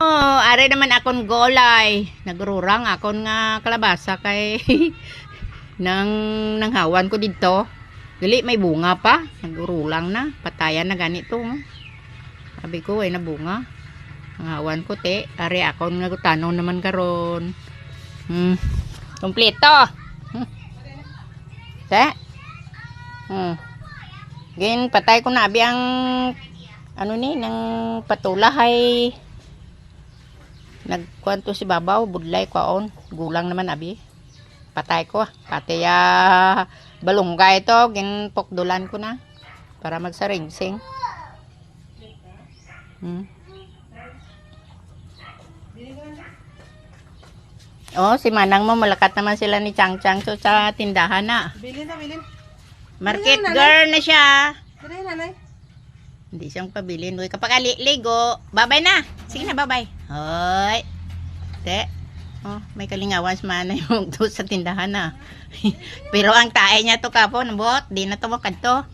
Oh, are naman akon golay. Nagrurang akon nga kalabasa kay nang hawan ko dito. Dili may bunga pa. Nagurulang na. Patayan na ganito. Sabi ko ay nabunga. Ang hawan ko te. Are akon nga tanong naman karon. Kompleto. Te. Gin patay ko na abi ang ano ni nang patulahay. Nagkwanto si babaw, budlay kwaon, gulang naman abi. Patay ko, pati balunggay ito, ginpokdulan ko na para magsaringsing. Oh, si Manang mo malakat naman sila ni Chang Chang so sa tindahan na. Bilin na, bilin. Market girl na siya. Tara, nanay. Hindi siyang pabilin. Uy, kapag ligo, babay na. Sige na, babay. Hoy. Te. Oh, may kalingawan sa manay mo doon sa tindahan na. Pero ang tae niya to kapo, nabot. Di na to makad to.